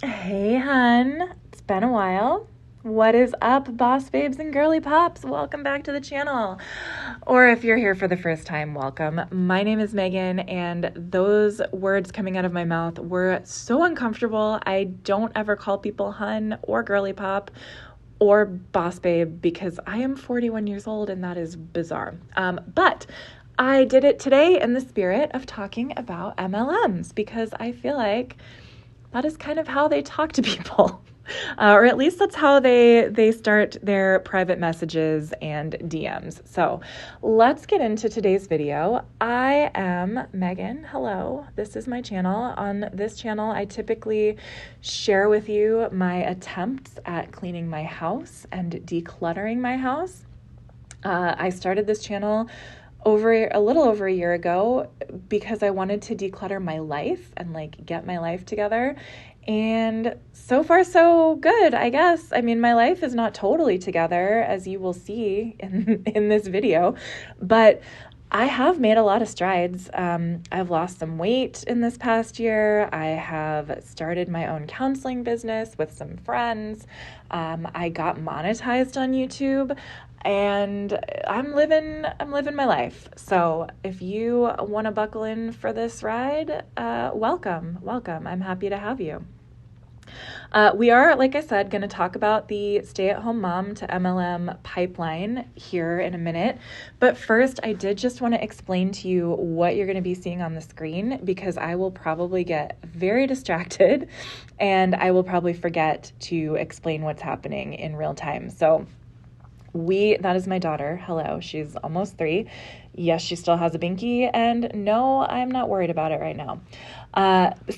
Hey, hun. It's been a while. What is up, boss babes and girly pops? Welcome back to the channel. Or if you're here for the first time, welcome. My name is Megan, and those words coming out of my mouth were so uncomfortable. I don't ever call people hun or girly pop or boss babe because I am 41 years old, and that is bizarre. But I did it today in the spirit of talking about MLMs because I feel like that is kind of how they talk to people. Or at least that's how they start their private messages and DMs. So let's get into today's video. I am Megan. Hello. This is my channel. On this channel, I typically share with you my attempts at cleaning my house and decluttering my house. I started this channel a little over a year ago because I wanted to declutter my life and get my life together. And so far so good, I guess. I mean, my life is not totally together, as you will see in this video, but I have made a lot of strides. I've lost some weight in this past year. I have started my own counseling business with some friends. I got monetized on YouTube. And I'm living my life. So if you want to buckle in for this ride, welcome. I'm happy to have you. We are, like I said, going to talk about the stay-at-home mom to MLM pipeline here in a minute. But first, I did just want to explain to you what you're going to be seeing on the screen because I will probably get very distracted and I will probably forget to explain what's happening in real time. So that is my daughter. Hello. She's almost 3. Yes, she still has a binky. And no, I'm not worried about it right now.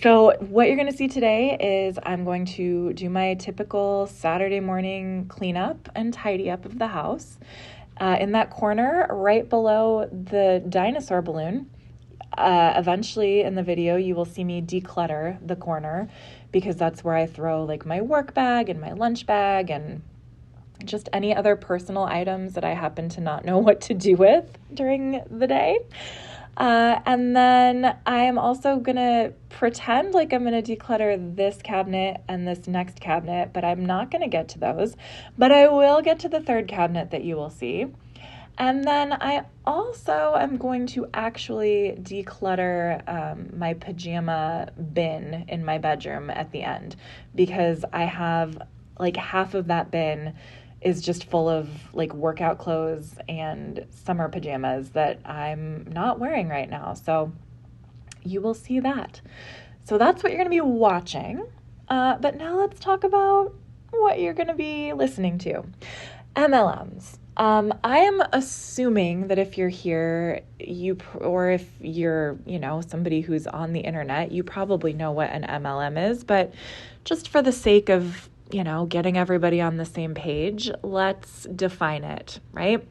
So what you're going to see today is I'm going to do my typical Saturday morning cleanup and tidy up of the house. In that corner, right below the dinosaur balloon, eventually in the video, you will see me declutter the corner because that's where I throw my work bag and my lunch bag and just any other personal items that I happen to not know what to do with during the day. And then I am also going to pretend like I'm going to declutter this cabinet and this next cabinet, but I'm not going to get to those. But I will get to the third cabinet that you will see. And then I also am going to actually declutter my pajama bin in my bedroom at the end because I have half of that bin is just full of workout clothes and summer pajamas that I'm not wearing right now. So you will see that. So that's what you're going to be watching. But now let's talk about what you're going to be listening to. MLMs. I am assuming that if you're here, or if you're, somebody who's on the internet, you probably know what an MLM is, but just for the sake of getting everybody on the same page, let's define it, right?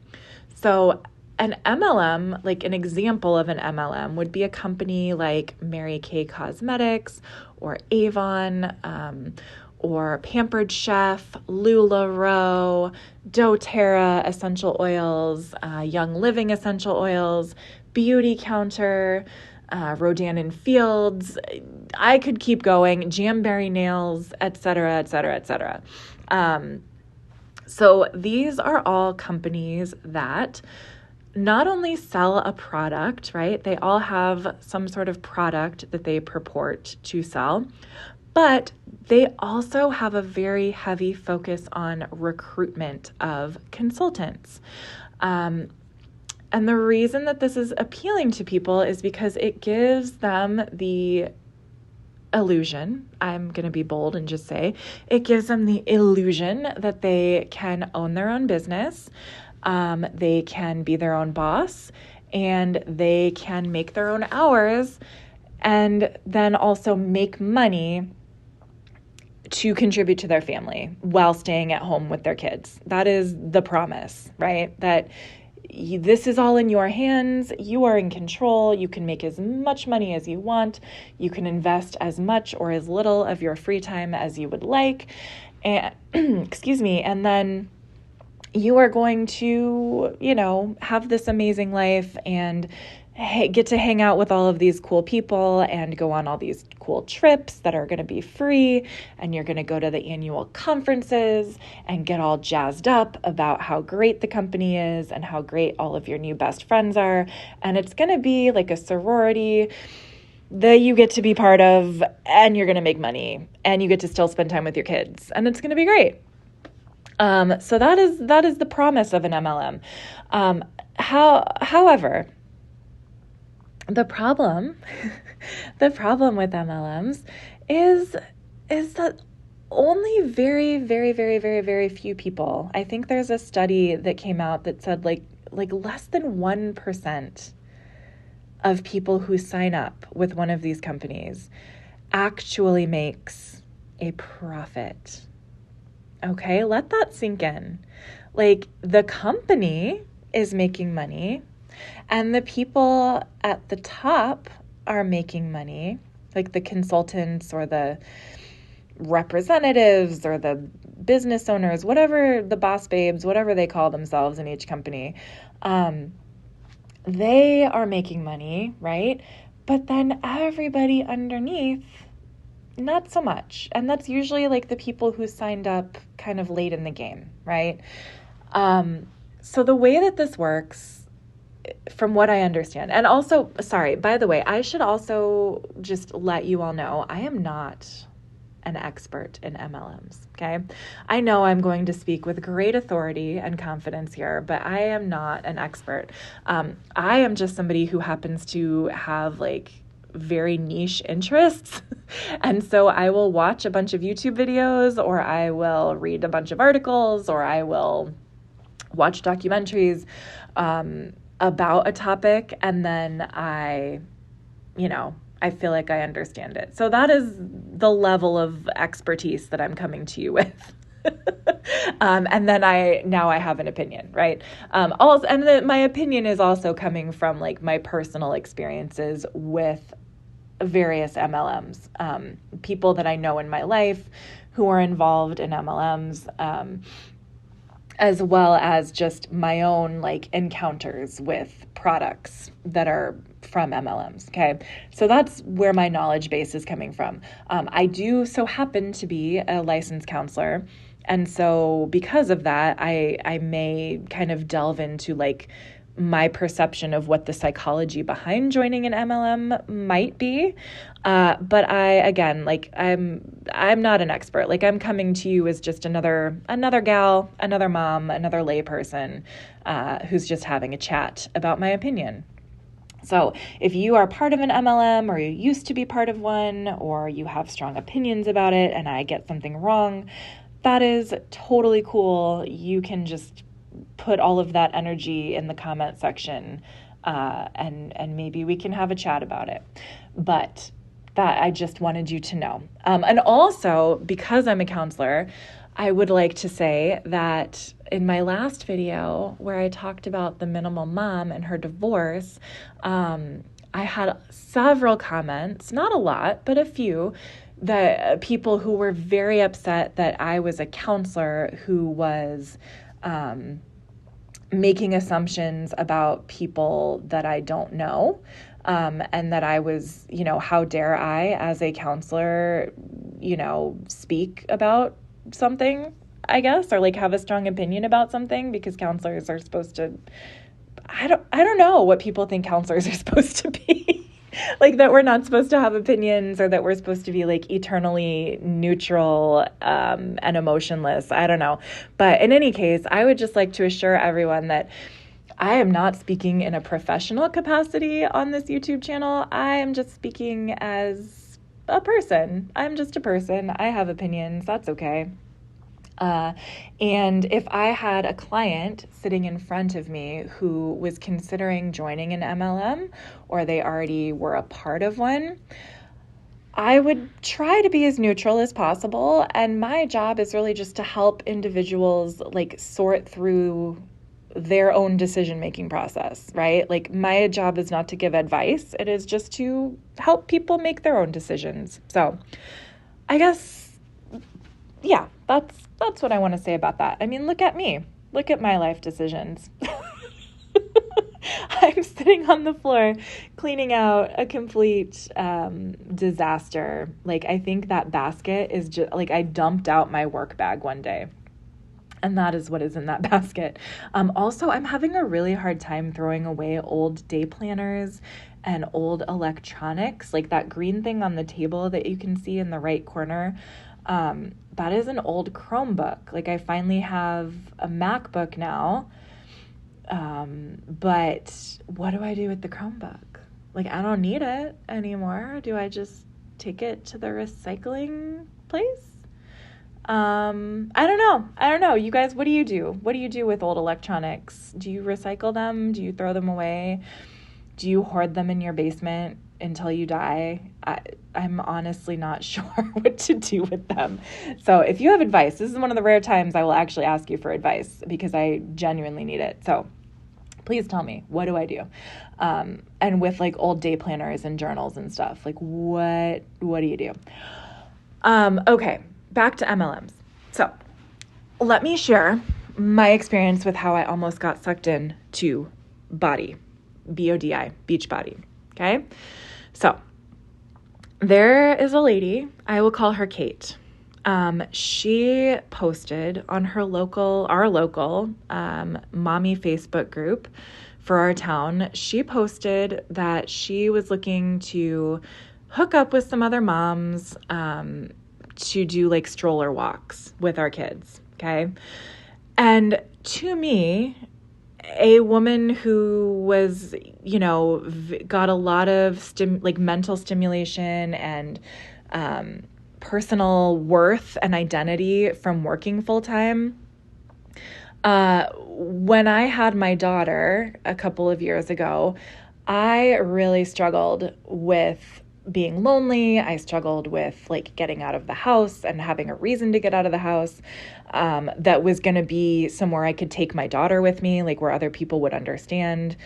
So an MLM, an example of an MLM would be a company like Mary Kay Cosmetics or Avon, or Pampered Chef, LuLaRoe, doTERRA essential oils, Young Living essential oils, Beauty Counter, Rodan and Fields. I could keep going, Jamberry Nails, etc., etc., etc. So these are all companies that not only sell a product, right? They all have some sort of product that they purport to sell, but they also have a very heavy focus on recruitment of consultants. And the reason that this is appealing to people is because it gives them the illusion, I'm going to be bold and just say, it gives them the illusion that they can own their own business, they can be their own boss, and they can make their own hours, and then also make money to contribute to their family while staying at home with their kids. That is the promise, right? That this is all in your hands. You are in control. You can make as much money as you want. You can invest as much or as little of your free time as you would like. And excuse me. And then you are going to, have this amazing life and get to hang out with all of these cool people and go on all these cool trips that are going to be free. And you're going to go to the annual conferences and get all jazzed up about how great the company is and how great all of your new best friends are. And it's going to be like a sorority that you get to be part of, and you're going to make money, and you get to still spend time with your kids, and it's going to be great. So that is the promise of an MLM. However, the problem with MLMs is that only very, very, very, very, very few people. I think there's a study that came out that said like less than 1% of people who sign up with one of these companies actually makes a profit. Okay, let that sink in. Like, the company is making money and the people at the top are making money, like the consultants or the representatives or the business owners, whatever, the boss babes, whatever they call themselves in each company. They are making money, right? But then everybody underneath, not so much. And that's usually like the people who signed up kind of late in the game, right? So the way that this works, from what I understand, and also, sorry, by the way, I should also just let you all know, I am not an expert in MLMs, okay? I know I'm going to speak with great authority and confidence here, but I am not an expert. I am just somebody who happens to have like very niche interests. And so I will watch a bunch of YouTube videos, or I will read a bunch of articles, or I will watch documentaries about a topic, and then I feel like I understand it. So that is the level of expertise that I'm coming to you with. And then I have an opinion, right? My opinion is also coming from like my personal experiences with various MLMs, people that I know in my life who are involved in MLMs, as well as just my own like encounters with products that are from MLMs. Okay. So that's where my knowledge base is coming from. I do so happen to be a licensed counselor. And so because of that, I may kind of delve into like my perception of what the psychology behind joining an MLM might be. But I'm not an expert. Like, I'm coming to you as just another gal, another mom, another lay person, who's just having a chat about my opinion. So if you are part of an MLM, or you used to be part of one, or you have strong opinions about it and I get something wrong, that is totally cool. You can just put all of that energy in the comment section, and maybe we can have a chat about it. But that, I just wanted you to know. And also, because I'm a counselor, I would like to say that in my last video where I talked about the minimal mom and her divorce, I had several comments, not a lot, but a few, that people who were very upset that I was a counselor who was making assumptions about people that I don't know, and that I was, how dare I, as a counselor, speak about something, I guess, or like have a strong opinion about something, because counselors are supposed to, I don't know what people think counselors are supposed to be. Like, that we're not supposed to have opinions, or that we're supposed to be like eternally neutral and emotionless. I don't know. But in any case, I would just like to assure everyone that I am not speaking in a professional capacity on this YouTube channel. I am just speaking as a person. I'm just a person. I have opinions. That's okay. And if I had a client sitting in front of me who was considering joining an MLM, or they already were a part of one, I would try to be as neutral as possible. And my job is really just to help individuals like sort through their own decision-making process, right? Like, my job is not to give advice. It is just to help people make their own decisions. So I guess, yeah, that's what I want to say about that. I mean, look at me. Look at my life decisions. sitting on the floor cleaning out a complete disaster. Like, I think that basket is just like, I dumped out my work bag one day. And that is what is in that basket. Also, I'm having a really hard time throwing away old day planners and old electronics, like that green thing on the table that you can see in the right corner. That is an old Chromebook. Like, I finally have a MacBook now. But what do I do with the Chromebook? Like, I don't need it anymore. Do I just take it to the recycling place? I don't know. You guys, what do you do? What do you do with old electronics? Do you recycle them? Do you throw them away? Do you hoard them in your basement until you die? I'm honestly not sure what to do with them. So if you have advice, this is one of the rare times I will actually ask you for advice because I genuinely need it. So please tell me, what do I do? And with like old day planners and journals and stuff, like what do you do? Okay. Back to MLMs. So let me share my experience with how I almost got sucked in to body, BODI, beach body. Okay. So there is a lady, I will call her Kate. She posted on our local mommy Facebook group for our town. She posted that she was looking to hook up with some other moms, to do like stroller walks with our kids. Okay. And to me, a woman who was, got a lot of mental stimulation and, personal worth and identity from working full time. When I had my daughter a couple of years ago, I really struggled with being lonely. I struggled with like getting out of the house and having a reason to get out of the house, that was going to be somewhere I could take my daughter with me, like where other people would understand,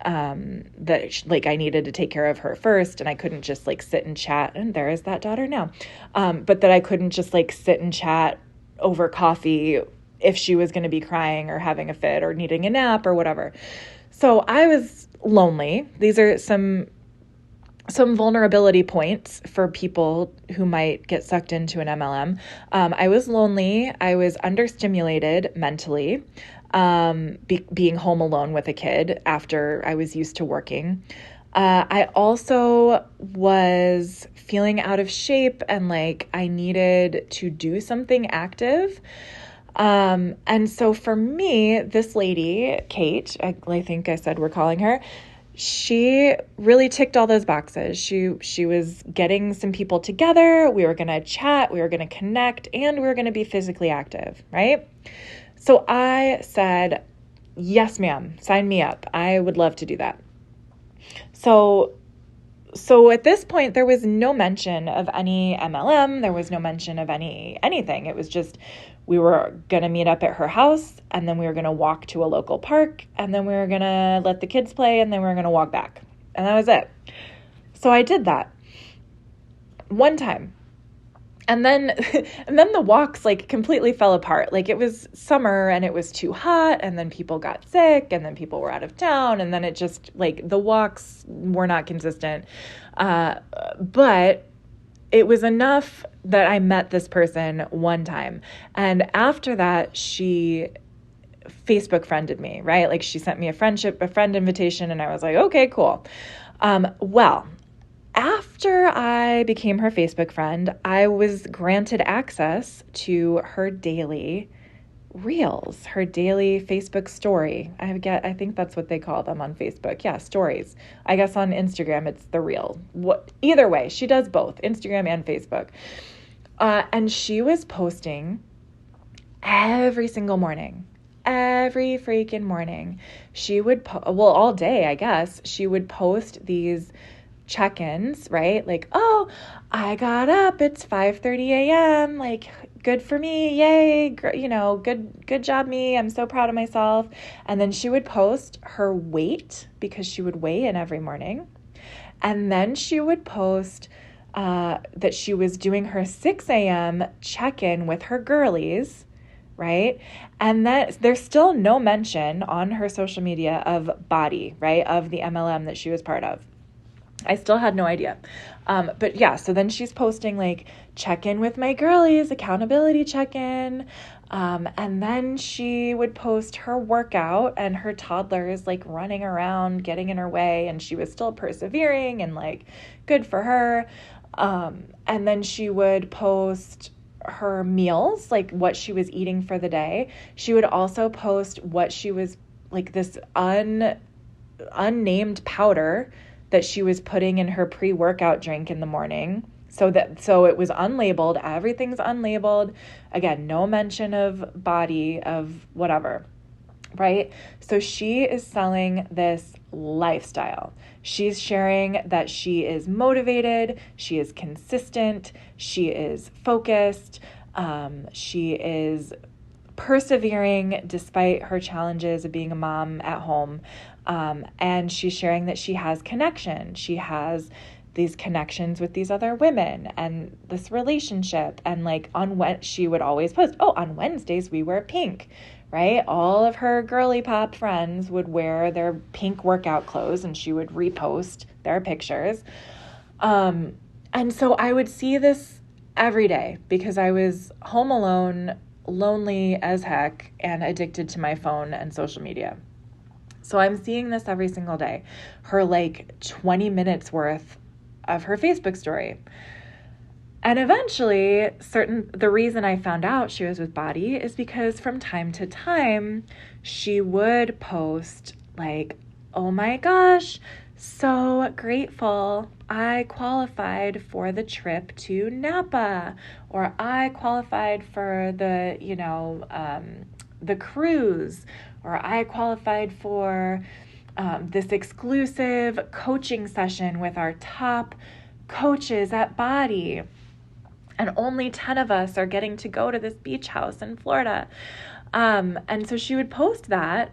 that like I needed to take care of her first and I couldn't just like sit and chat. And there is that daughter now. But that I couldn't just like sit and chat over coffee if she was going to be crying or having a fit or needing a nap or whatever. So I was lonely. These are some vulnerability points for people who might get sucked into an MLM. I was lonely. I was understimulated mentally, being home alone with a kid after I was used to working. I also was feeling out of shape and like I needed to do something active. And so for me, this lady, Kate, I think I said we're calling her, she really ticked all those boxes. She was getting some people together. We were going to chat, we were going to connect, and we were going to be physically active, right? So I said, yes, ma'am, sign me up. I would love to do that. So at this point, there was no mention of any MLM. There was no mention of anything. It was just, we were going to meet up at her house, and then we were going to walk to a local park, and then we were going to let the kids play, and then we were going to walk back. And that was it. So I did that one time. And then the walks like completely fell apart. Like it was summer and it was too hot, and then people got sick, and then people were out of town, and then it just like the walks were not consistent. But it was enough that I met this person one time. And after that, she Facebook friended me, right? Like she sent me a friend invitation, and I was like, okay, cool. Well, after I became her Facebook friend, I was granted access to her daily reels, her daily Facebook story. I think that's what they call them on Facebook. Yeah, stories. I guess on Instagram, it's the reel. Either way, she does both, Instagram and Facebook. And she was posting every single morning. Every freaking morning. She would, all day, I guess, she would post these check-ins, right? Like, oh, I got up, it's 5:30 a.m. Like, good for me. Yay. Good job me. I'm so proud of myself. And then she would post her weight because she would weigh in every morning. And then she would post that she was doing her 6 a.m. check-in with her girlies right? And that there's still no mention on her social media of body, right? Of the MLM that she was part of. I still had no idea. But yeah, so then she's posting like check in with my girlies, accountability check in. And then she would post her workout and her toddlers like running around, getting in her way. And she was still persevering and like good for her. And then she would post her meals, like what she was eating for the day. She would also post what she was like this unnamed powder that she was putting in her pre-workout drink in the morning. So it was unlabeled. Everything's unlabeled. Again, no mention of body, of whatever, right? So she is selling this lifestyle. She's sharing that she is motivated, she is consistent, she is focused, she is persevering despite her challenges of being a mom at home. And she's sharing that she has connection. She has these connections with these other women and this relationship. And like she would always post, on Wednesdays we wear pink, right? All of her girly pop friends would wear their pink workout clothes and she would repost their pictures. And so I would see this every day because I was home alone, lonely as heck, and addicted to my phone and social media. So I'm seeing this every single day, her like 20 minutes worth of her Facebook story. And eventually, the reason I found out she was with body is because from time to time, she would post like, oh my gosh, so grateful. I qualified for the trip to Napa, or I qualified for the, the cruise, or I qualified for this exclusive coaching session with our top coaches at Body. And only 10 of us are getting to go to this beach house in Florida. And so she would post that.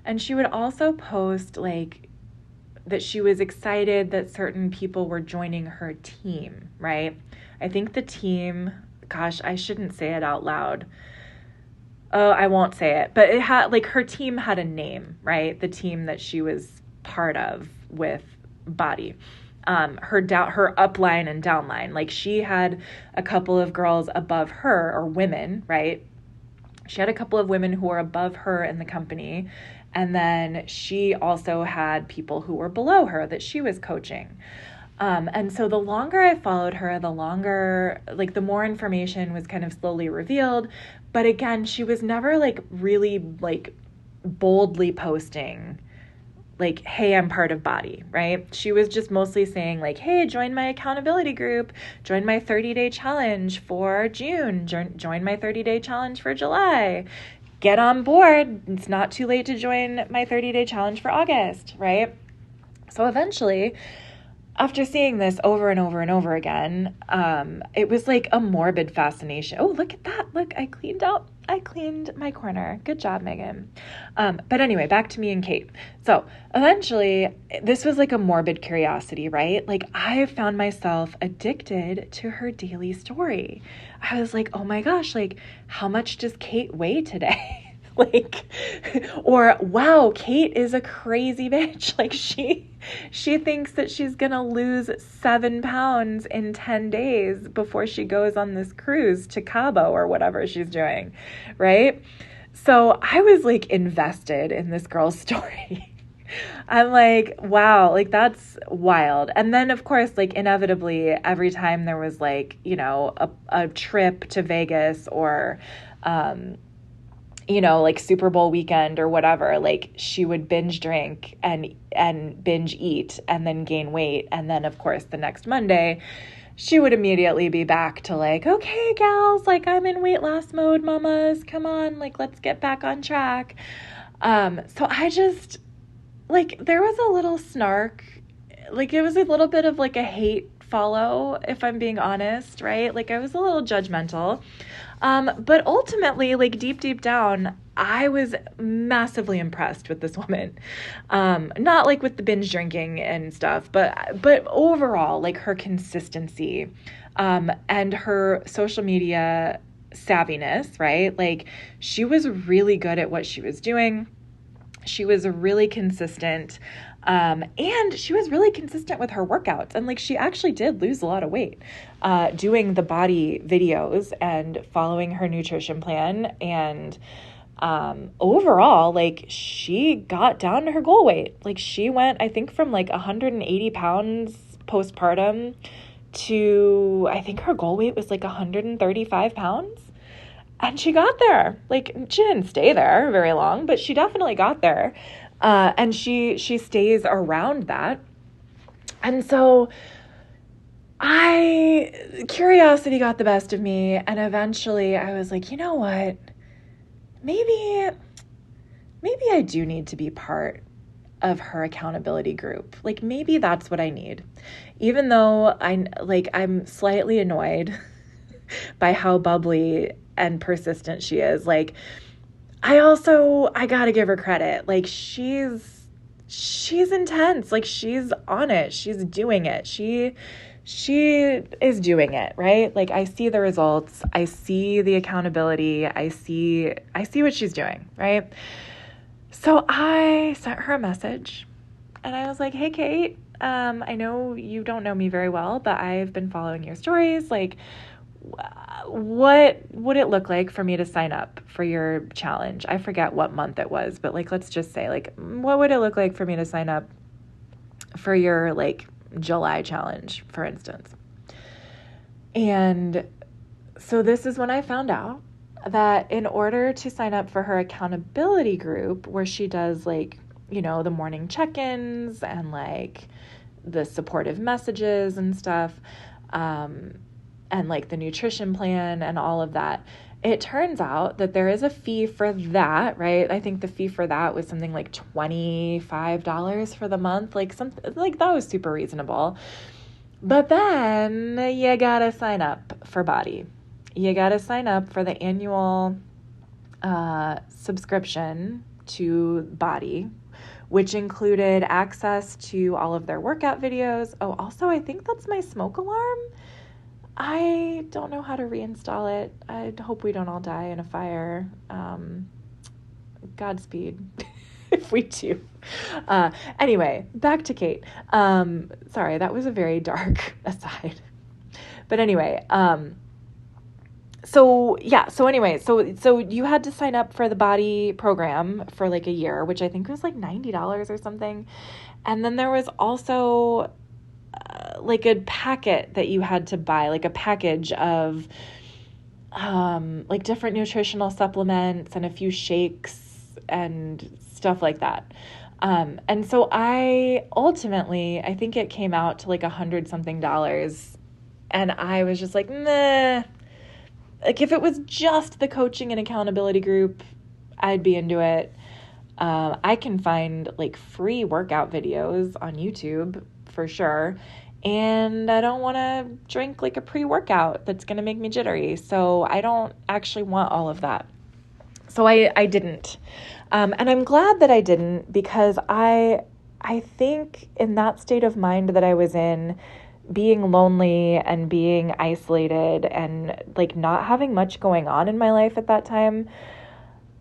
And she would also post like that she was excited that certain people were joining her team, right? I think the team, gosh, I shouldn't say it out loud. Oh, I won't say it, but it had like her team had a name, right? The team that she was part of with Body. Her upline and downline. Like she had a couple of girls above her, or women, right? She had a couple of women who were above her in the company. And then she also had people who were below her that she was coaching. And so the longer I followed her, the more information was kind of slowly revealed. But again, she was never like really like boldly posting like, hey, I'm part of Body, right? She was just mostly saying like, hey, join my accountability group, join my 30-day challenge for June, join my 30-day challenge for July, get on board. It's not too late to join my 30-day challenge for August, right? So eventually, after seeing this over and over and over again, it was like a morbid fascination. Oh, look at that. Look, I cleaned my corner. Good job, Megan. But anyway, back to me and Kate. So eventually, this was like a morbid curiosity, right? Like I found myself addicted to her daily story. I was like, oh my gosh, like how much does Kate weigh today? Or wow, Kate is a crazy bitch. Like she thinks that she's going to lose 7 pounds in 10 days before she goes on this cruise to Cabo or whatever she's doing. Right. So I was like invested in this girl's story. I'm like, wow, like that's wild. And then of course, like inevitably every time there was like, a trip to Vegas or, like Super Bowl weekend or whatever, like she would binge drink and binge eat and then gain weight. And then of course the next Monday she would immediately be back to like, okay, gals, like I'm in weight loss mode, mamas, come on, like let's get back on track. So I just like, there was a little snark, like it was a little bit of like a hate follow, if I'm being honest, right? Like I was a little judgmental. But ultimately, like deep down, I was massively impressed with this woman. Not like with the binge drinking and stuff, but overall, like her consistency, and her social media savviness, right? Like she was really good at what she was doing. She was really consistent. And she was really consistent with her workouts. And like, she actually did lose a lot of weight, doing the body videos and following her nutrition plan. And, overall, like she got down to her goal weight. Like she went, I think from like 180 pounds postpartum to, I think her goal weight was like 135 pounds. And she got there. Like she didn't stay there very long, but she definitely got there. And she stays around that. And so curiosity got the best of me. And eventually I was like, you know what? Maybe I do need to be part of her accountability group. Like maybe that's what I need. Even though I'm slightly annoyed by how bubbly and persistent she is. Like I gotta give her credit. Like she's intense. Like she's on it. She's doing it. She is doing it, right? Like I see the results. I see the accountability. I see what she's doing, right? So I sent her a message and I was like, hey, Kate, I know you don't know me very well, but I've been following your stories. Like, what would it look like for me to sign up for your challenge? I forget what month it was, but like, let's just say like, what would it look like for me to sign up for your like July challenge, for instance? And so this is when I found out that in order to sign up for her accountability group, where she does like, you know, the morning check-ins and like the supportive messages and stuff, and like the nutrition plan and all of that, it turns out that there is a fee for that, right? I think the fee for that was something like $25 for the month, like something like that was super reasonable. But then you gotta sign up for Body. You gotta sign up for the annual subscription to Body, which included access to all of their workout videos. Oh, also, I think that's my smoke alarm. I don't know how to reinstall it. I hope we don't all die in a fire. Godspeed if we do. Anyway, back to Kate. Sorry, that was a very dark aside. But anyway, so you had to sign up for the Body program for like a year, which I think was like $90 or something. And then there was also like a packet that you had to buy, like a package of like different nutritional supplements and a few shakes and stuff like that. And so I think it came out to like $100-something. And I was just like, nah. Like if it was just the coaching and accountability group, I'd be into it. I can find like free workout videos on YouTube for sure. And I don't want to drink like a pre-workout that's going to make me jittery. So I don't actually want all of that. So I didn't. And I'm glad that I didn't, because I think in that state of mind that I was in, being lonely and being isolated and like not having much going on in my life at that time,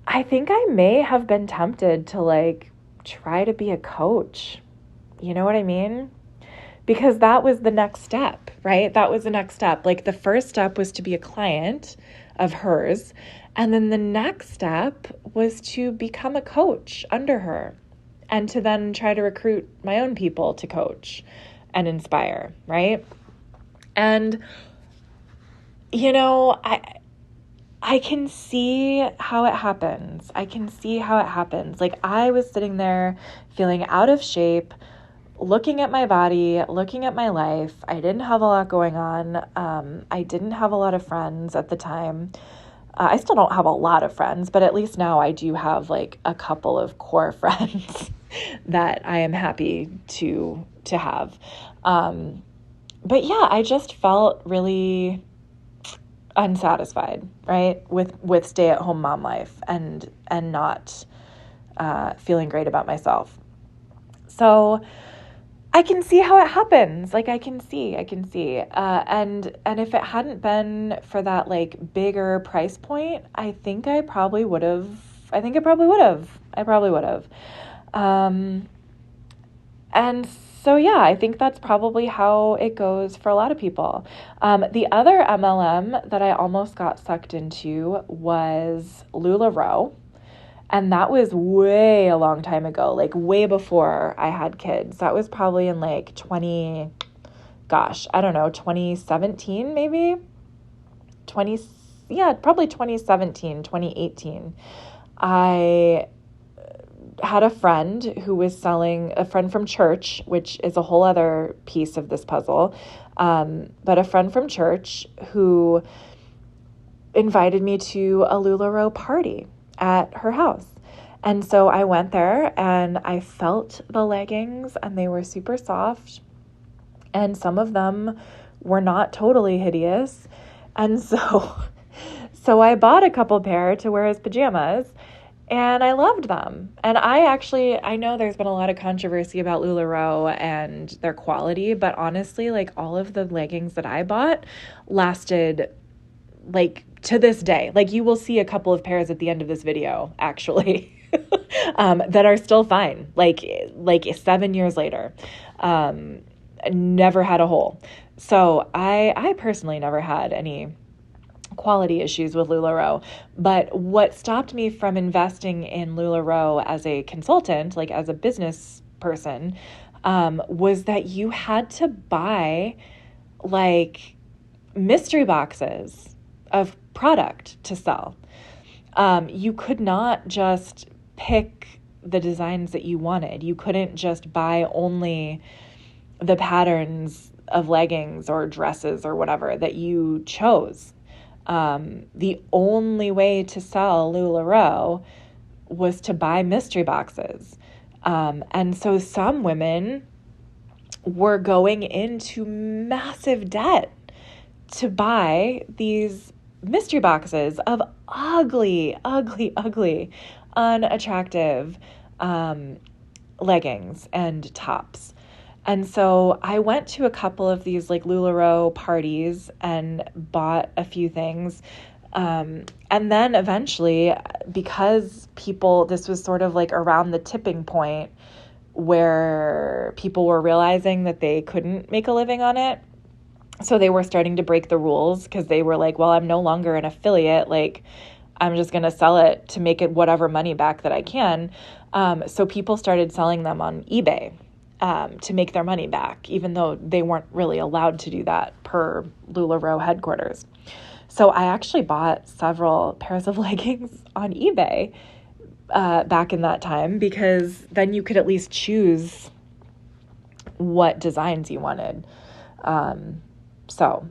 I think I may have been tempted to like try to be a coach. You know what I mean? Because that was the next step, right? That was the next step. Like the first step was to be a client of hers. And then the next step was to become a coach under her and to then try to recruit my own people to coach and inspire, right? And, you know, I can see how it happens. Like I was sitting there feeling out of shape, looking at my body, looking at my life. I didn't have a lot going on. I didn't have a lot of friends at the time. I still don't have a lot of friends, but at least now I do have like a couple of core friends that I am happy to have. But yeah, I just felt really unsatisfied, right? With stay-at-home mom life and not feeling great about myself. So I can see how it happens. Like I can see. And if it hadn't been for that like bigger price point, I think I probably would have. And so, yeah, I think that's probably how it goes for a lot of people. The other MLM that I almost got sucked into was LuLaRoe. And that was way a long time ago, like way before I had kids. That was probably in like 2017 maybe? Probably 2017, 2018. I had a friend who was selling, a friend from church, which is a whole other piece of this puzzle, but a friend from church who invited me to a LuLaRoe party at her house. And so I went there and I felt the leggings and they were super soft. And some of them were not totally hideous. And so I bought a couple pair to wear as pajamas and I loved them. And I know there's been a lot of controversy about LuLaRoe and their quality, but honestly, like all of the leggings that I bought lasted like to this day. Like you will see a couple of pairs at the end of this video, actually, that are still fine. Like 7 years later, never had a hole. So I personally never had any quality issues with LuLaRoe. But what stopped me from investing in LuLaRoe as a consultant, like as a business person, was that you had to buy like mystery boxes of product to sell. You could not just pick the designs that you wanted. You couldn't just buy only the patterns of leggings or dresses or whatever that you chose. The only way to sell LuLaRoe was to buy mystery boxes. And so some women were going into massive debt to buy these mystery boxes of ugly, unattractive leggings and tops. And so I went to a couple of these like LuLaRoe parties and bought a few things. And then eventually, because this was sort of like around the tipping point where people were realizing that they couldn't make a living on it. So they were starting to break the rules because they were like, well, I'm no longer an affiliate. Like, I'm just going to sell it to make it whatever money back that I can. So people started selling them on eBay to make their money back, even though they weren't really allowed to do that per LuLaRoe headquarters. So I actually bought several pairs of leggings on eBay back in that time, because then you could at least choose what designs you wanted. So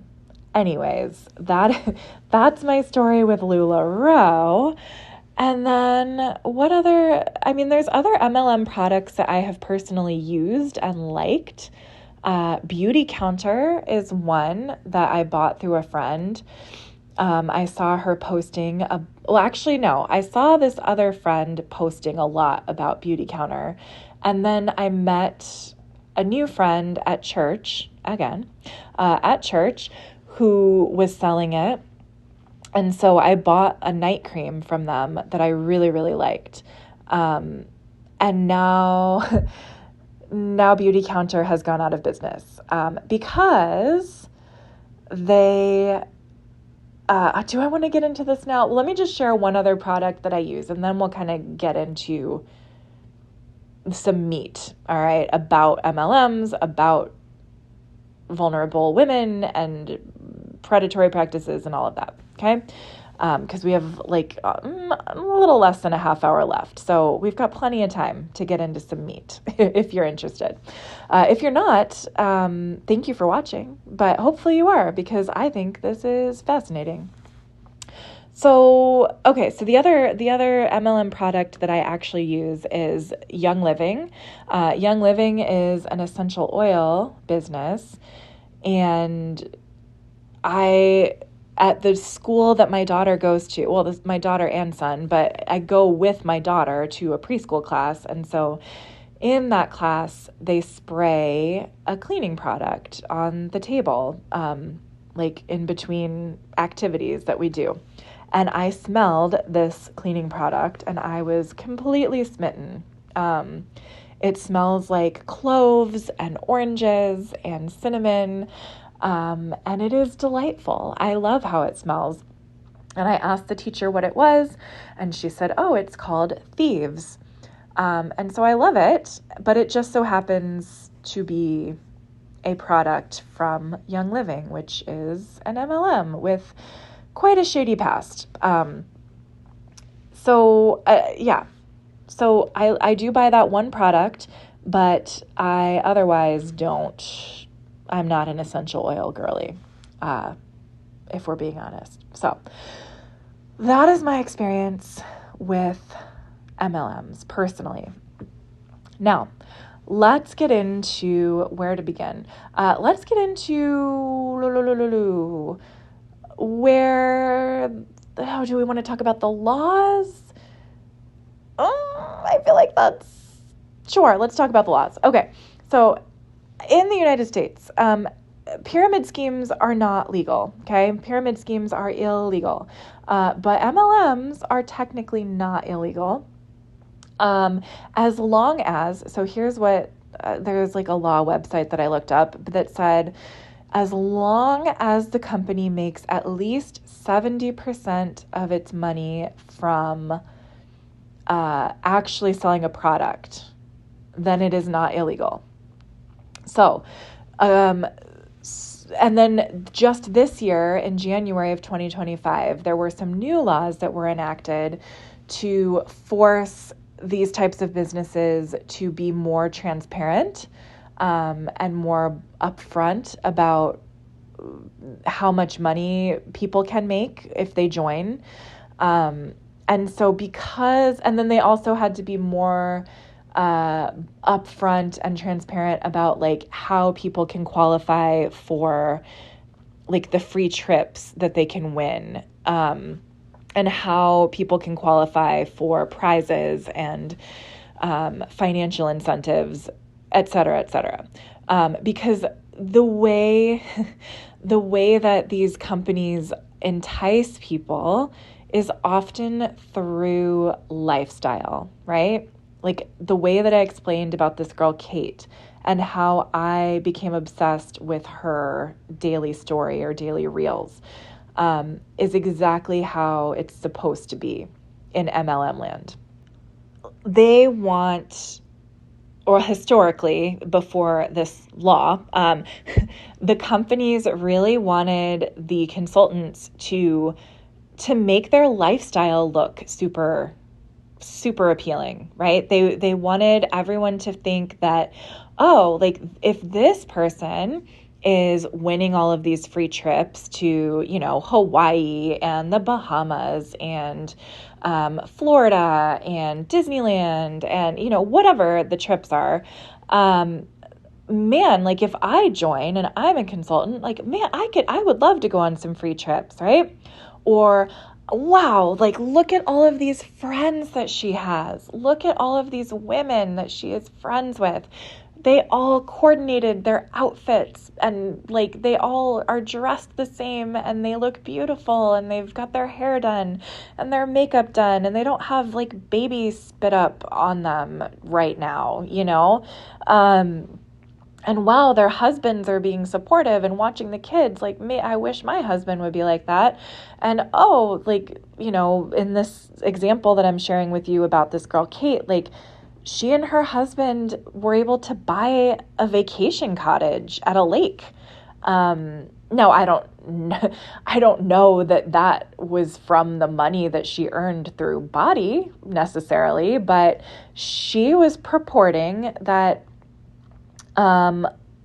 anyways, that's my story with LuLaRoe. And then there's other MLM products that I have personally used and liked. Beauty Counter is one that I bought through a friend. I saw her posting I saw this other friend posting a lot about Beauty Counter. And then I met a new friend at church, who was selling it. And so I bought a night cream from them that I really, really liked. And now Beauty Counter has gone out of business because they... do I want to get into this now? Let me just share one other product that I use, and then we'll kind of get into some meat, all right, about MLMs, about vulnerable women and predatory practices and all of that, okay? Because we have like a little less than a half hour left. So we've got plenty of time to get into some meat if you're interested. If you're not, thank you for watching, but hopefully you are, because I think this is fascinating. So, okay, so the other MLM product that I actually use is Young Living. Young Living is an essential oil business, and at the school that my daughter goes to, well, my daughter and son, but I go with my daughter to a preschool class. And so in that class, they spray a cleaning product on the table, like in between activities that we do. And I smelled this cleaning product and I was completely smitten. It smells like cloves and oranges and cinnamon, and it is delightful. I love how it smells. And I asked the teacher what it was, and she said, oh, it's called Thieves. And so I love it, but it just so happens to be a product from Young Living, which is an MLM with quite a shady past. So I do buy that one product, but I otherwise don't. I'm not an essential oil girly, if we're being honest. So that is my experience with MLMs personally. Now, let's get into where to begin. Let's get into where, how do we want to talk about the laws? I feel like sure, let's talk about the laws. Okay, so in the United States, pyramid schemes are not legal, okay? Pyramid schemes are illegal, but MLMs are technically not illegal, as long as, so here's what, there's like a law website that I looked up that said, as long as the company makes at least 70% of its money from actually selling a product, then it is not illegal. So, and then just this year, in January of 2025, there were some new laws that were enacted to force these types of businesses to be more transparent and more upfront about how much money people can make if they join. And so and then they also had to be more upfront and transparent about like how people can qualify for like the free trips that they can win, and how people can qualify for prizes and financial incentives, et cetera, et cetera. Because the way that these companies entice people is often through lifestyle, right? Like the way that I explained about this girl, Kate, and how I became obsessed with her daily story or daily reels, is exactly how it's supposed to be in MLM land. They want, or historically, before this law, the companies really wanted the consultants to make their lifestyle look super appealing, right? They wanted everyone to think that, oh, like if this person is winning all of these free trips to, Hawaii and the Bahamas and Florida and Disneyland and, whatever the trips are, man, like if I join and I'm a consultant, like, man, I would love to go on some free trips, right? Or, wow, like look at all of these friends that she has. Look at all of these women that she is friends with. They all coordinated their outfits and like they all are dressed the same and they look beautiful and they've got their hair done and their makeup done and they don't have like baby spit up on them right now, and wow, their husbands are being supportive and watching the kids. Like me, I wish my husband would be like that. And in this example that I'm sharing with you about this girl, Kate, like she and her husband were able to buy a vacation cottage at a lake. Now, I don't know that was from the money that she earned through Body necessarily, but she was purporting that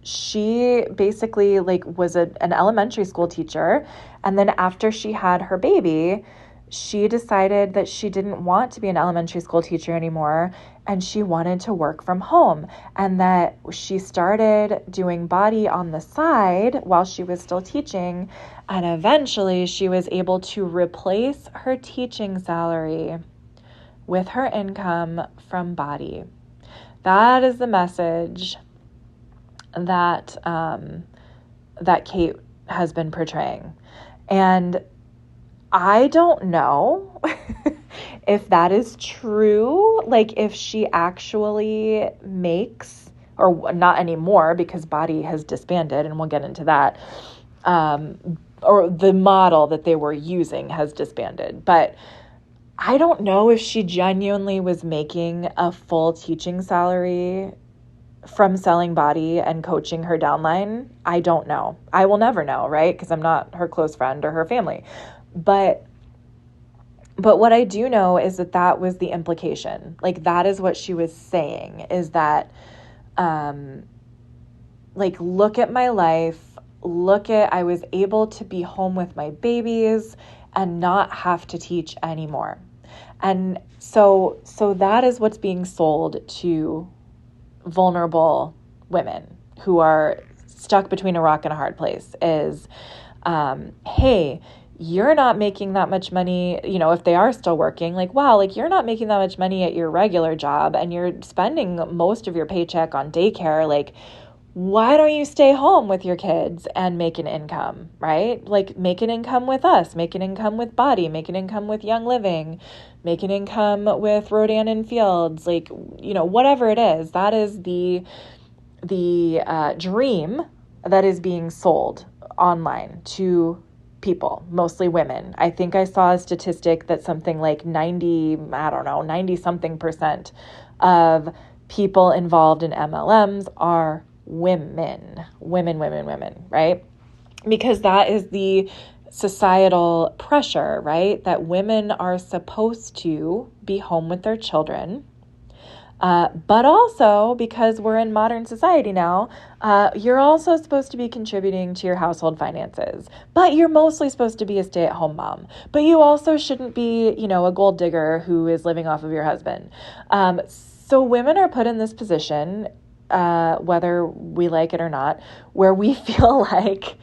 she basically like was an elementary school teacher. And then after she had her baby, she decided that she didn't want to be an elementary school teacher anymore. And she wanted to work from home, and that she started doing Body on the side while she was still teaching. And eventually she was able to replace her teaching salary with her income from Body. That is the message that that Kate has been portraying. And I don't know if that is true, like if she actually makes, or not anymore because Body has disbanded, and we'll get into that, or the model that they were using has disbanded. But I don't know if she genuinely was making a full teaching salary from selling Body and coaching her downline. I don't know. I will never know, right? Because I'm not her close friend or her family. But what I do know is that that was the implication. Like, that is what she was saying, is that, like, look at my life. I was able to be home with my babies and not have to teach anymore. And so that is what's being sold to vulnerable women who are stuck between a rock and a hard place is, hey, you're not making that much money, if they are still working, like, wow, like you're not making that much money at your regular job and you're spending most of your paycheck on daycare. Like, why don't you stay home with your kids and make an income, right? Like, make an income with us, make an income with Body, make an income with Young Living, make an income with Rodan and Fields, like, whatever it is. That is the dream that is being sold online to people, mostly women. I think I saw a statistic that something like 90 something percent of people involved in MLMs are women, right? Because that is the societal pressure, right? That women are supposed to be home with their children. But also because we're in modern society now, you're also supposed to be contributing to your household finances, but you're mostly supposed to be a stay-at-home mom. But you also shouldn't be, a gold digger who is living off of your husband. So women are put in this position, whether we like it or not, where we feel like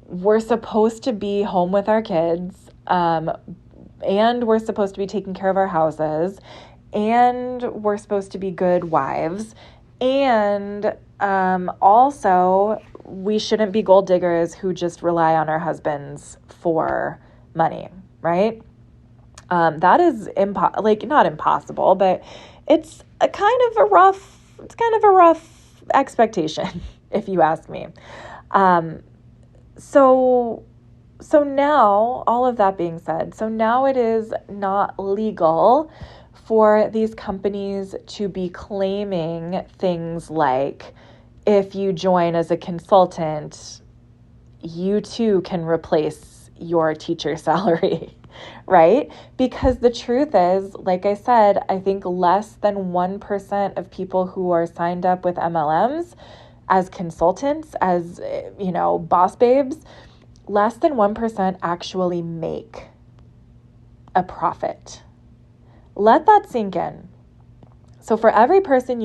we're supposed to be home with our kids, and we're supposed to be taking care of our houses, and we're supposed to be good wives, and also we shouldn't be gold diggers who just rely on our husbands for money, right? That is not impossible, but it's kind of a rough expectation, if you ask me. So now, all of that being said, so now it is not legal for these companies to be claiming things like, if you join as a consultant, you too can replace your teacher salary, right? Because the truth is, like I said, I think less than 1% of people who are signed up with MLMs as consultants, as, boss babes, less than 1% actually make a profit. Let that sink in. So for every person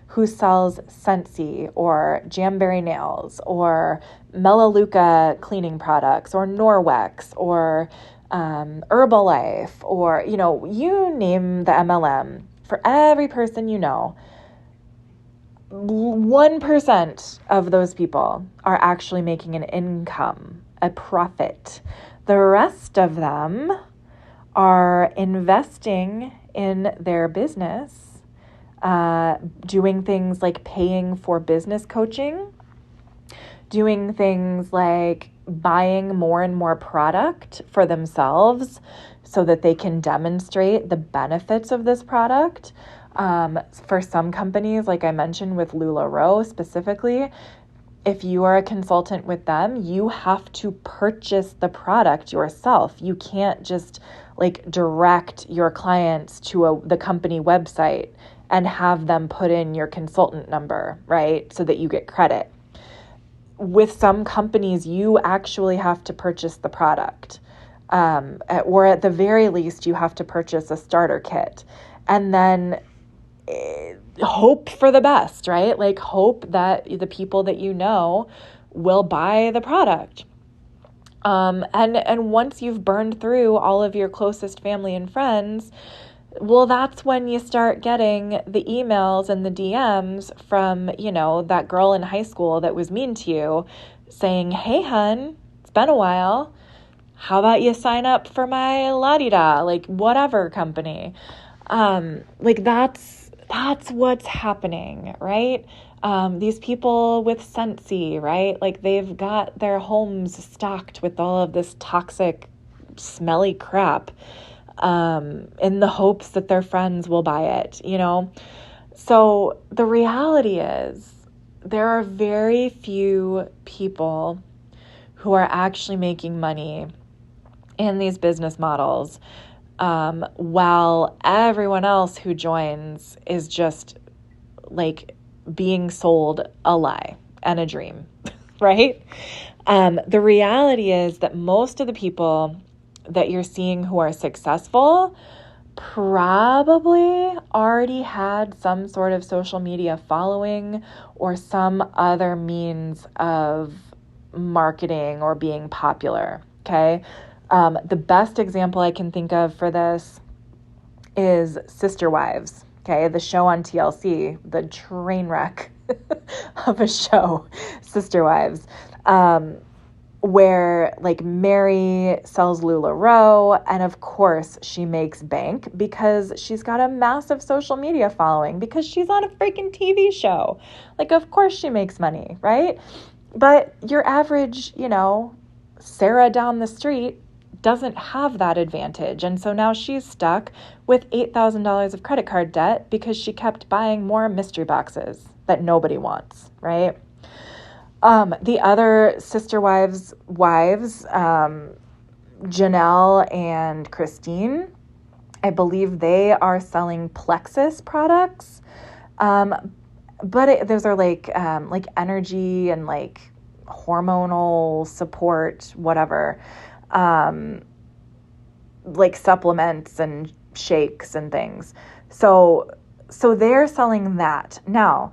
who sells Scentsy or Jamberry nails or Melaleuca cleaning products or Norwex or Herbalife or, you name the MLM, for every person 1% of those people are actually making an income, a profit. The rest of them are investing in their business, doing things like paying for business coaching, doing things like buying more and more product for themselves so that they can demonstrate the benefits of this product. For some companies, like I mentioned with LuLaRoe specifically, if you are a consultant with them, you have to purchase the product yourself. You can't just direct your clients to the company website and have them put in your consultant number, right? So that you get credit. With some companies, you actually have to purchase the product. Or at the very least, you have to purchase a starter kit. And then hope for the best, right? Hope that the people that will buy the product. And once you've burned through all of your closest family and friends, Well, that's when you start getting the emails and the DMs from, that girl in high school that was mean to you saying, hey, hun, it's been a while. How about you sign up for my la-di-da, like whatever company. Like that's what's happening, right? These people with Scentsy, right? Like they've got their homes stocked with all of this toxic, smelly crap, in the hopes that their friends will buy it, So the reality is there are very few people who are actually making money in these business models, while everyone else who joins is just like being sold a lie and a dream, right? The reality is that most of the people that you're seeing who are successful probably already had some sort of social media following or some other means of marketing or being popular, okay? The best example I can think of for this is Sister Wives, okay? The show on TLC, the train wreck of a show, Sister Wives, where like Mary sells LuLaRoe, and of course she makes bank because she's got a massive social media following because she's on a freaking TV show. Like, of course she makes money, right? But your average, Sarah down the street doesn't have that advantage. And so now she's stuck with $8,000 of credit card debt because she kept buying more mystery boxes that nobody wants, right? The other Sister Wives, Janelle and Christine, I believe they are selling Plexus products. But those are like energy and like hormonal support, whatever, like supplements and shakes and things. So they're selling that. Now,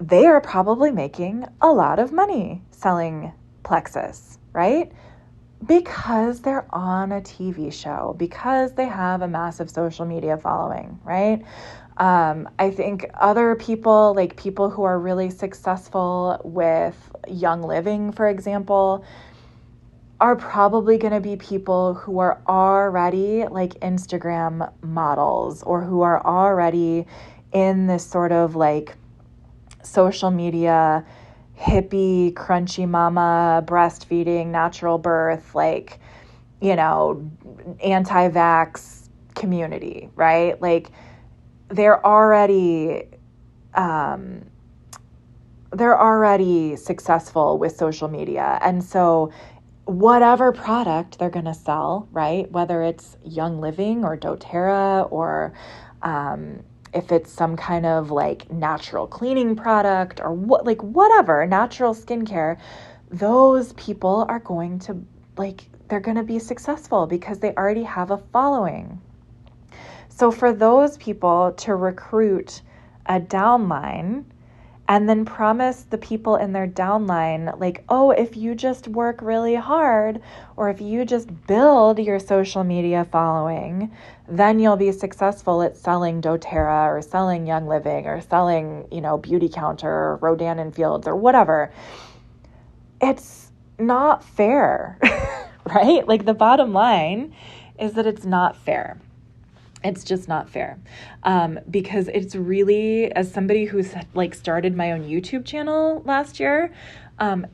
they are probably making a lot of money selling Plexus, right? Because they're on a TV show, because they have a massive social media following, right? I think other people, like people who are really successful with Young Living, for example, are probably going to be people who are already like Instagram models or who are already in this sort of like social media, hippie, crunchy mama, breastfeeding, natural birth, like, anti-vax community, right? Like they're already successful with social media. And so whatever product they're going to sell, right? Whether it's Young Living or doTERRA or, if it's some kind of like natural cleaning product or whatever, natural skincare, those people are going to they're going to be successful because they already have a following. So for those people to recruit a downline and then promise the people in their downline, like, oh, if you just work really hard or if you just build your social media following, then you'll be successful at selling doTERRA or selling Young Living or selling, Beauty Counter or Rodan and Fields or whatever. It's not fair, right? Like the bottom line is that it's not fair. It's just not fair, because it's really, as somebody who's like started my own YouTube channel last year,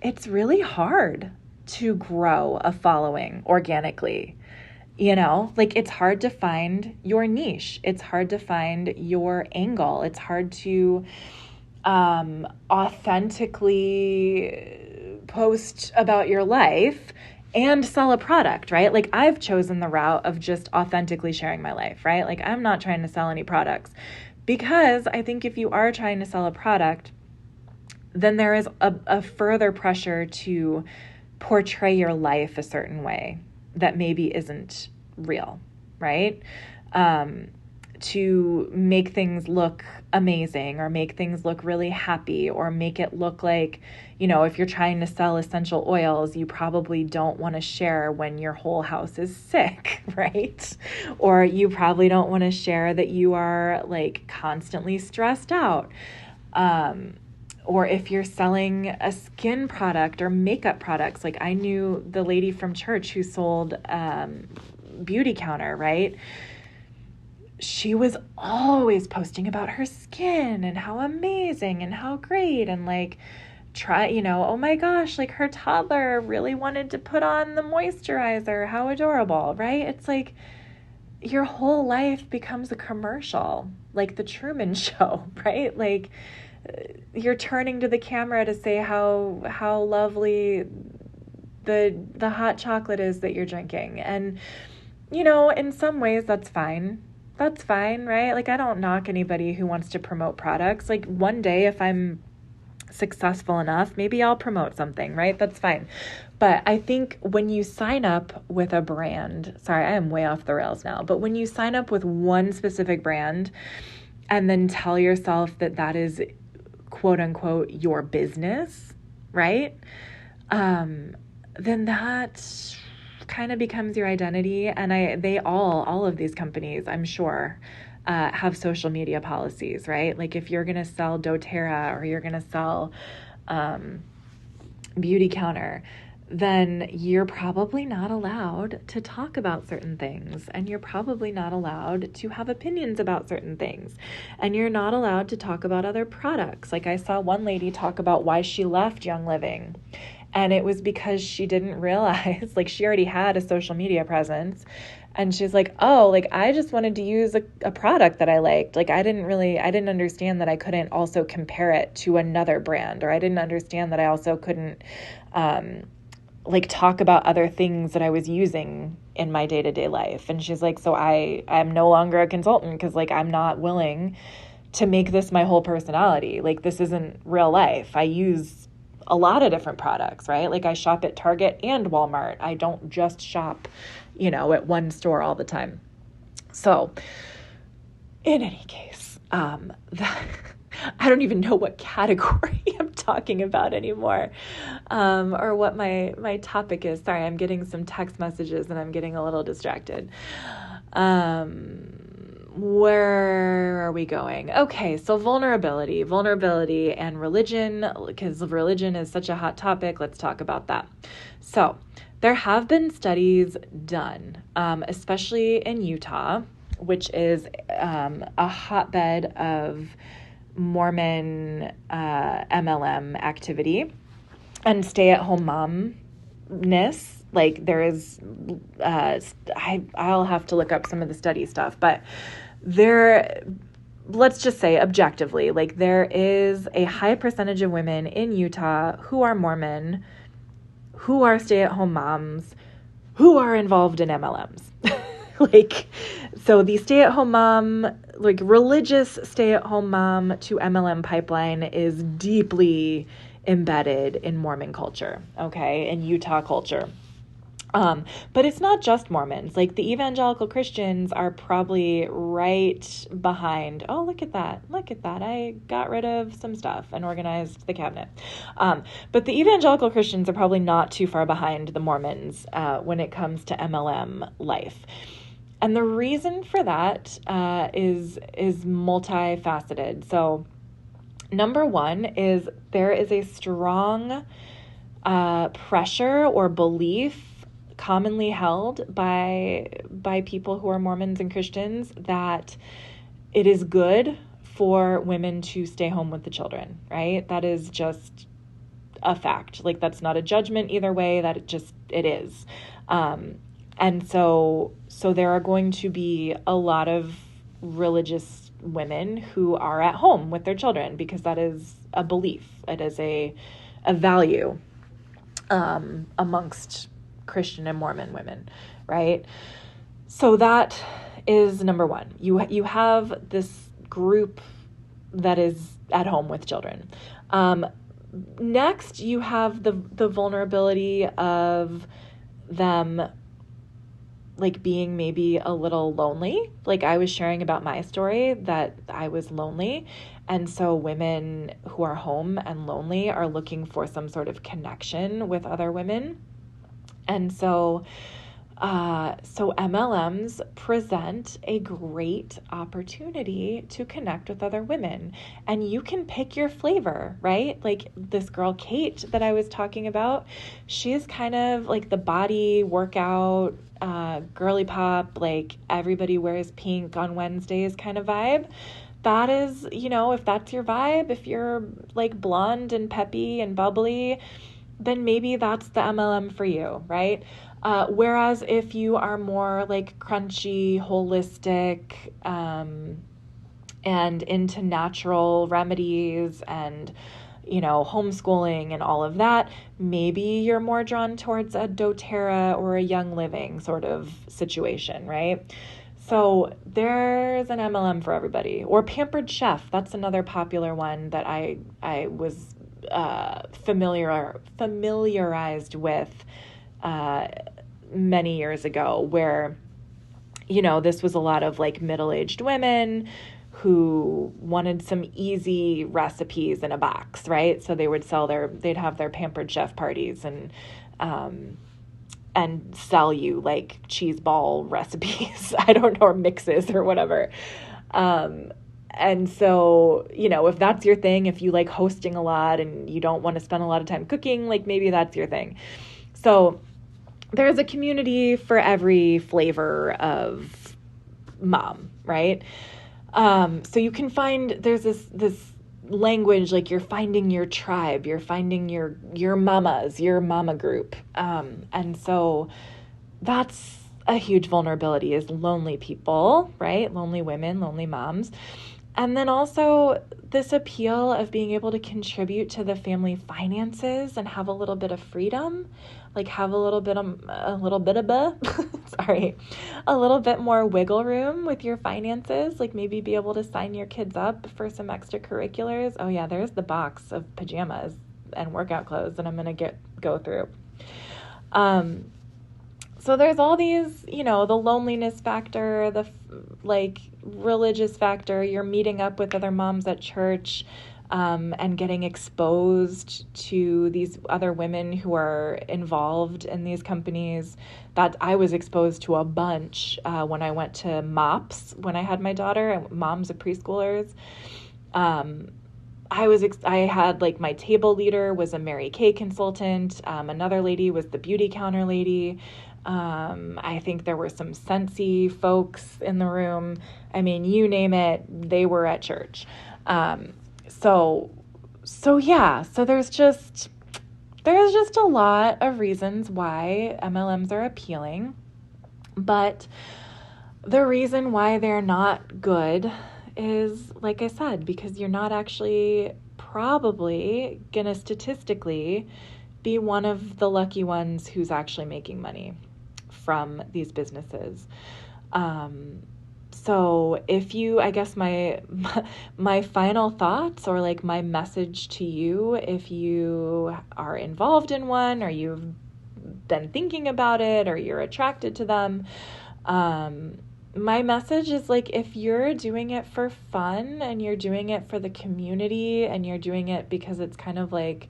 it's really hard to grow a following organically. It's hard to find your niche. It's hard to find your angle. It's hard to authentically post about your life and sell a product, right? Like I've chosen the route of just authentically sharing my life, right? Like I'm not trying to sell any products because I think if you are trying to sell a product, then there is a further pressure to portray your life a certain way that maybe isn't real, right? To make things look amazing or make things look really happy or make it look like, if you're trying to sell essential oils, you probably don't want to share when your whole house is sick, right? Or you probably don't want to share that you are like constantly stressed out. Or if you're selling a skin product or makeup products, like I knew the lady from church who sold Beauty Counter, right? She was always posting about her skin and how amazing and how great, and like oh my gosh, like her toddler really wanted to put on the moisturizer. How adorable, right? It's like your whole life becomes a commercial, like the Truman Show, right? Like you're turning to the camera to say how lovely the hot chocolate is that you're drinking. And, in some ways that's fine. That's fine, right? Like I don't knock anybody who wants to promote products. Like one day if I'm successful enough, maybe I'll promote something, right? That's fine. But I think when you sign up with a brand, sorry, I am way off the rails now, but when you sign up with one specific brand and then tell yourself that that is quote unquote your business, right? Then that kind of becomes your identity. And all of these companies, I'm sure, have social media policies, right? Like if you're going to sell doTERRA or you're going to sell Beauty Counter, then you're probably not allowed to talk about certain things, and you're probably not allowed to have opinions about certain things, and you're not allowed to talk about other products. Like I saw one lady talk about why she left Young Living, and it was because she didn't realize, like she already had a social media presence, and she's like, oh, like I just wanted to use a product that I liked. Like I didn't understand that I couldn't also compare it to another brand, or I didn't understand that I also couldn't like talk about other things that I was using in my day-to-day life. And she's like, so I'm no longer a consultant because like I'm not willing to make this my whole personality. Like this isn't real life. I use a lot of different products, right? Like I shop at Target and Walmart. I don't just shop, at one store all the time. So in any case, I don't even know what category I'm talking about anymore, or what my topic is. Sorry, I'm getting some text messages and I'm getting a little distracted. Where are we going? Okay, so vulnerability and religion, because religion is such a hot topic. Let's talk about that. So there have been studies done, especially in Utah, which is a hotbed of Mormon MLM activity and stay-at-home momness. Like there is, I'll have to look up some of the study stuff, but let's just say objectively, like there is a high percentage of women in Utah who are Mormon, who are stay-at-home moms, who are involved in MLMs. Like, so the stay-at-home mom, like religious stay-at-home mom to MLM pipeline is deeply embedded in Mormon culture, okay, in Utah culture. But it's not just Mormons. Like the evangelical Christians are probably right behind. Oh, look at that. I got rid of some stuff and organized the cabinet. But the evangelical Christians are probably not too far behind the Mormons when it comes to MLM life. And the reason for that is multifaceted. So number one is there is a strong pressure or belief commonly held by people who are Mormons and Christians that it is good for women to stay home with the children, right? That is just a fact. Like that's not a judgment either way, that it is. And so there are going to be a lot of religious women who are at home with their children because that is a belief. It is a value amongst Christian and Mormon women, right? So that is number one. You have this group that is at home with children. Next, you have the vulnerability of them like being maybe a little lonely. Like I was sharing about my story that I was lonely. And so women who are home and lonely are looking for some sort of connection with other women. And so So MLMs present a great opportunity to connect with other women, and you can pick your flavor, right? Like this girl, Kate, that I was talking about, she's kind of like the body workout, girly pop, like everybody wears pink on Wednesdays kind of vibe. That is, if that's your vibe, if you're like blonde and peppy and bubbly, then maybe that's the MLM for you, right? Whereas if you are more like crunchy, holistic, and into natural remedies and, homeschooling and all of that, maybe you're more drawn towards a doTERRA or a Young Living sort of situation, right? So there's an MLM for everybody. Or Pampered Chef, that's another popular one that I was familiarized with many years ago, where, this was a lot of like middle-aged women who wanted some easy recipes in a box, right? So they would they'd have their Pampered Chef parties and sell you like cheese ball recipes, I don't know, or mixes or whatever. And so, if that's your thing, if you like hosting a lot and you don't want to spend a lot of time cooking, like maybe that's your thing. So there's a community for every flavor of mom, right? So you can find, there's this language, like you're finding your tribe, you're finding your mamas, your mama group. And so that's a huge vulnerability, is lonely people, right? Lonely women, lonely moms. And then also this appeal of being able to contribute to the family finances and have a little bit of freedom, like have a little bit more wiggle room with your finances, like maybe be able to sign your kids up for some extracurriculars. Oh yeah, there's the box of pajamas and workout clothes that I'm going to go through. So there's all these, the loneliness factor, the like religious factor, you're meeting up with other moms at church, and getting exposed to these other women who are involved in these companies. That I was exposed to a bunch when I went to MOPS when I had my daughter, Moms of Preschoolers. I had like my table leader was a Mary Kay consultant. Another lady was the beauty counter lady. I think there were some Scentsy folks in the room. I mean, you name it, they were at church. So there's just a lot of reasons why MLMs are appealing, but the reason why they're not good is, like I said, because you're not actually probably gonna statistically be one of the lucky ones who's actually making money from these businesses. So if you, I guess my final thoughts, or like my message to you, if you are involved in one, or you've been thinking about it, or you're attracted to them, my message is like, if you're doing it for fun and you're doing it for the community and you're doing it because it's kind of like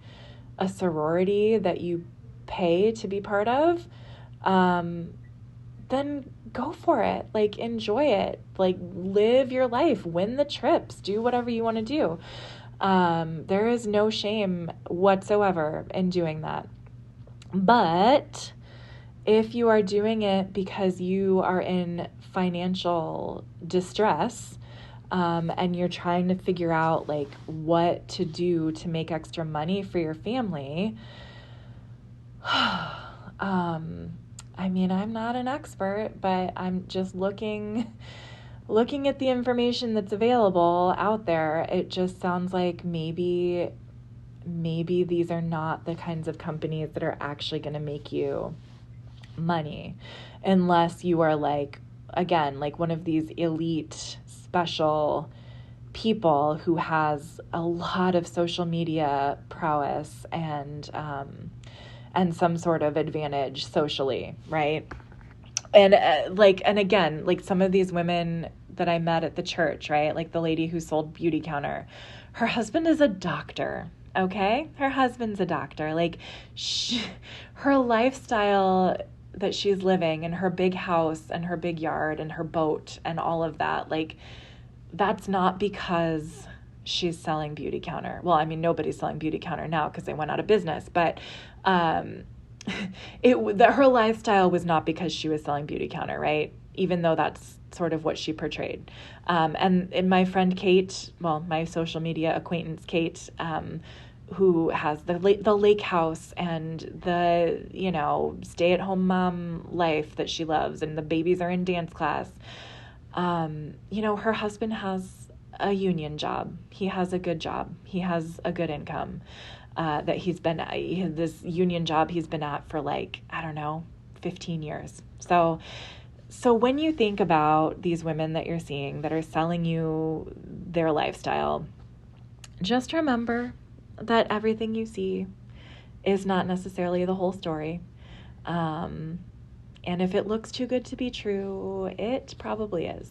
a sorority that you pay to be part of, then go for it. Like, enjoy it. Like, live your life, win the trips, do whatever you want to do. There is no shame whatsoever in doing that. But if you are doing it because you are in financial distress, and you're trying to figure out like what to do to make extra money for your family, I mean, I'm not an expert, but I'm just looking at the information that's available out there. It just sounds like maybe these are not the kinds of companies that are actually going to make you money, unless you are like, again, like one of these elite special people who has a lot of social media prowess and some sort of advantage socially, right? And again, like some of these women that I met at the church, right? Like the lady who sold Beauty Counter, her husband is a doctor. Okay, her husband's a doctor. Like her lifestyle that she's living in her big house and her big yard and her boat and all of that, like, that's not because she's selling Beauty Counter. Well, I mean, nobody's selling Beauty Counter now because they went out of business, but her lifestyle was not because she was selling Beauty Counter, right? Even though that's sort of what she portrayed. And my friend Kate, well, my social media acquaintance Kate, who has the lake house and the, stay-at-home mom life that she loves, and the babies are in dance class. Her husband has a union job. He has a good job. He has a good income that he's been at. This union job he's been at for 15 years. So when you think about these women that you're seeing that are selling you their lifestyle, just remember that everything you see is not necessarily the whole story. And if it looks too good to be true, it probably is.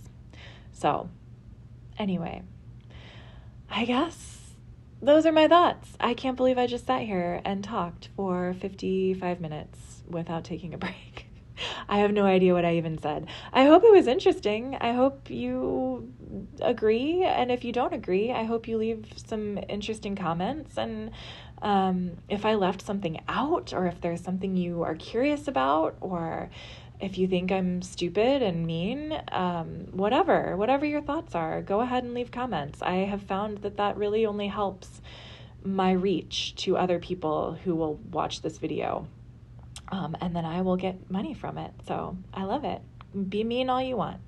So anyway, I guess those are my thoughts. I can't believe I just sat here and talked for 55 minutes without taking a break. I have no idea what I even said. I hope it was interesting. I hope you agree. And if you don't agree, I hope you leave some interesting comments. And if I left something out, or if there's something you are curious about, or if you think I'm stupid and mean, whatever your thoughts are, go ahead and leave comments. I have found that really only helps my reach to other people who will watch this video. And then I will get money from it. So I love it. Be mean all you want.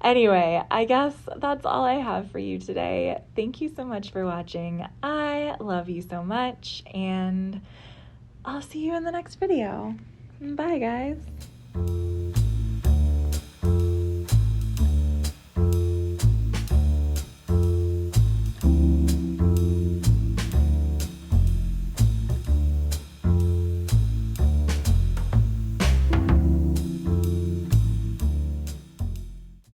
Anyway, I guess that's all I have for you today. Thank you so much for watching. I love you so much, and I'll see you in the next video. Bye, guys.